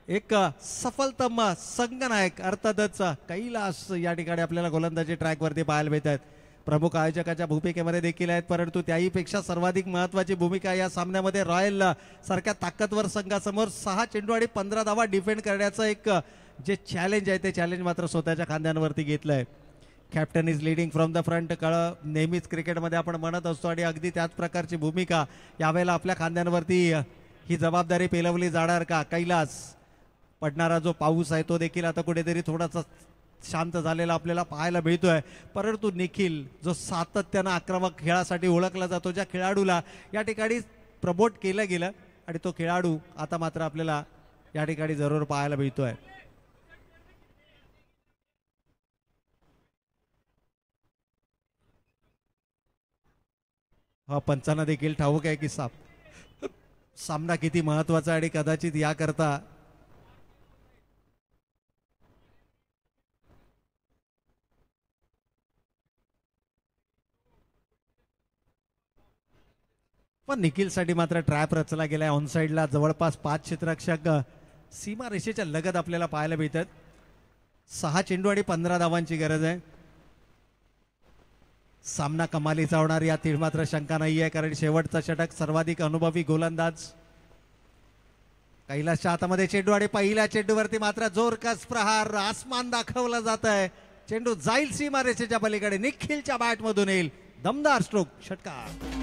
एक सफलतम संघनायक अर्थातच कैलास या ठिकाणी आपल्याला गोलंदाजी ट्रॅकवरती पाहायला मिळतात. प्रमुख आयोजकाच्या भूमिकेमध्ये देखील आहेत, परंतु त्याहीपेक्षा सर्वाधिक महत्वाची भूमिका या सामन्यामध्ये रॉयल सारख्या ताकदवर संघासमोर 6 चेंडू आणि 15 धावा डिफेंड करण्याचं एक जे चॅलेंज आहे ते चॅलेंज मात्र स्वतःच्या खांद्यांवरती घेतलंय. Captain is leading from the front नेहमीच क्रिकेटमध्ये आपण म्हणत असतो, आणि अगदी त्याच प्रकारची भूमिका यावेळेला आपल्या खांद्यांवरती ही जबाबदारी पेलवली जाणार का? कैलास, पडणारा जो पाऊस आहे तो देखील आता कुठेतरी थोडासा शांत झालेला आपल्याला पाहायला मिळतोय, परंतु निखिल जो सातत्यानं आक्रमक खेळासाठी ओळखला जातो, ज्या खेळाडूला या ठिकाणी प्रमोट केलं गेलं, आणि तो खेळाडू आता मात्र आपल्याला या ठिकाणी जरूर पाहायला मिळतोय. हा पंचांना देखील ठाऊक आहे की सामना किती महत्वाचा आहे, आणि कदाचित याकरता पण निखिलसाठी मात्र ट्रॅप रचला गेलाय. ऑन साइडला जवळपास 5 क्षेत्ररक्षक सीमा रेषेच्या लगत आपल्याला पाहायला मिळतात. 6 चेंडू आणि 15 धावांची गरज आहे. सामना कमालीचा होणार यात मात्र शंका नाही आहे, कारण शेवटचा षटक सर्वाधिक अनुभवी गोलंदाज कैलासच्या हातामध्ये चेंडू, आणि पहिल्या चेंडूवरती मात्र जोरकस प्रहार, आसमान दाखवला जात आहे. चेंडू जाईल सीमा रेषेच्या पलीकडे, निखिलच्या बॅटमधून येईल दमदार स्ट्रोक, षटकार.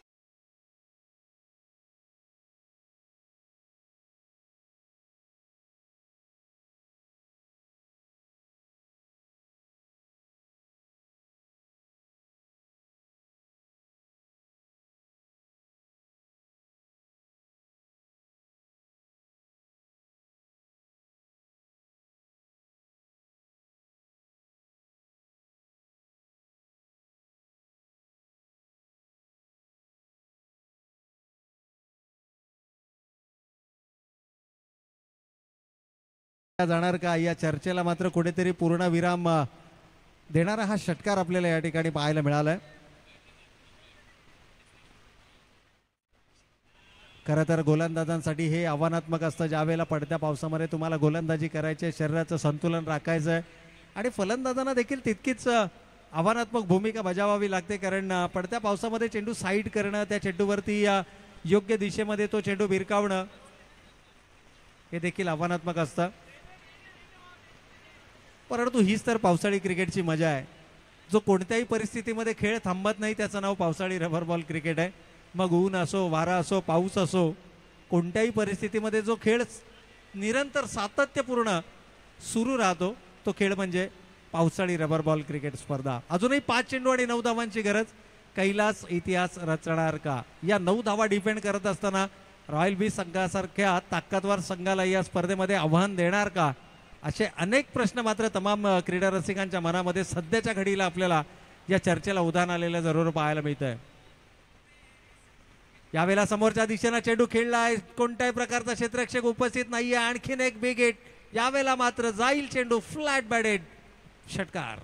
जाणार का या चर्चेला मात्र कुठेतरी पूर्ण विराम देणारा हा षटकार आपल्याला या ठिकाणी पाहायला मिळालाय. खरं तर गोलंदाजांसाठी हे आव्हानात्मक असतं, ज्यावेळेला पडत्या पावसामध्ये तुम्हाला गोलंदाजी करायची, शरीराचं संतुलन राखायचं आहे, आणि फलंदाजांना देखील तितकीच आव्हानात्मक भूमिका बजावावी लागते, कारण पडत्या पावसामध्ये चेंडू साईड करणं, त्या चेंडूवरती योग्य दिशेमध्ये तो चेंडू भिरकावणं हे देखील आव्हानात्मक असतं. परंतु हीच तर पावसाळी क्रिकेटची मजा आहे. जो कोणत्याही परिस्थितीमध्ये खेळ थांबत नाही त्याचं नाव पावसाळी रबर बॉल क्रिकेट आहे. मग ऊन असो, वारा असो, पाऊस असो, कोणत्याही परिस्थितीमध्ये जो खेळ निरंतर सातत्यपूर्ण सुरू राहतो तो खेळ म्हणजे पावसाळी रबर बॉल क्रिकेट स्पर्धा. अजूनही 5 चेंडू आणि 9 धावांची गरज. कैलास इतिहास रचणार का? या 9 धावा डिफेंड करत असताना रॉयल बी संघासारख्या ताकदवार संघाला या स्पर्धेमध्ये आव्हान देणार का? असे अनेक प्रश्न मात्र तमाम क्रीडा रसिकांच्या मनामध्ये सध्याच्या घडीला आपल्याला या चर्चेला उधाण आलेलं जरूर पाहायला मिळतंय. यावेळेला समोरच्या दिशेनं चेंडू खेळलाय, कोणत्याही प्रकारचा क्षेत्ररक्षक उपस्थित नाहीये. आणखीन एक बिग हिट. यावेळेला मात्र जाईल चेंडू फ्लॅट बॅडेड, षटकार.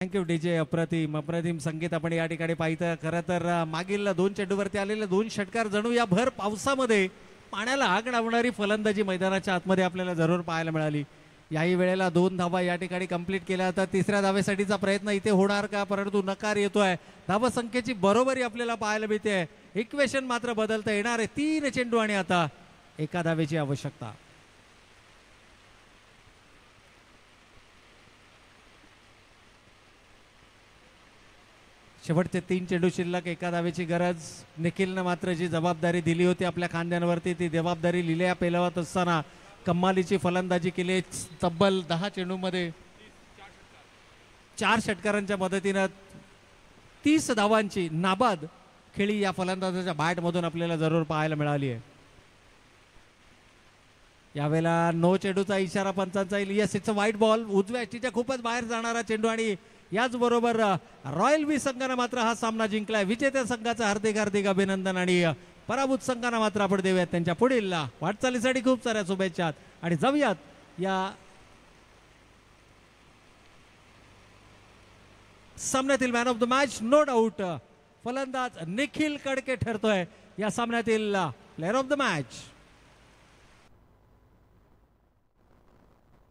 Thank you DJ. अप्रतिम अप्रतिम संगीत आपण या ठिकाणी पाहिलं. खरं तर मागील 2 चेंडूवरती आलेले 2 षटकार जणू या भर पावसामध्ये पाण्याला आग लावणारी फलंदाजी मैदानाच्या आतमध्ये आपल्याला जरूर पाहायला मिळाली. याही वेळेला 2 धावा या ठिकाणी कंप्लीट केल्या. तर तिसऱ्या धावेसाठीचा प्रयत्न इथे होणार का? परंतु नकार येतोय. धावसंख्येची बरोबरी आपल्याला पाहायला मिळते. इक्वेशन मात्र बदलता येणार आहे. 3 चेंडू आणि आता 1 धावेची आवश्यकता. शेवटचे 3 चेंडू शिल्लक, 1 धावेची गरज. निखिलनं मात्र जी जबाबदारी दिली होती आपल्या खांद्यांवरती ती जबाबदारी लिल्या पेलवत असताना कमालीची फलंदाजी केली. तब्बल 10 चेंडूमध्ये 4 षटकारांच्या मदतीनं 30 धावांची नाबाद खेळी या फलंदाजाच्या बॅटमधून आपल्याला जरूर पाहायला मिळाली आहे. यावेळेला नो चेंडूचा इशारा पंचांचा येईल. यस, इट्स अ वाईट बॉल. उजव्या अष्टीच्या खूपच बाहेर जाणारा चेंडू आणि याचबरोबर रॉयल बी संघानं मात्र हा सामना जिंकलाय. विजेत्या संघाचं हार्दिक हार्दिक अभिनंदन आणि पराभूत संघांना मात्र आपण देऊयात त्यांच्या पुढील वाटचालीसाठी खूप साऱ्या शुभेच्छा. आणि जाऊयात या सामन्यातील man of the match. No doubt फलंदाज निखिल कडके ठरतोय या सामन्यातील प्लेअर ऑफ द मॅच.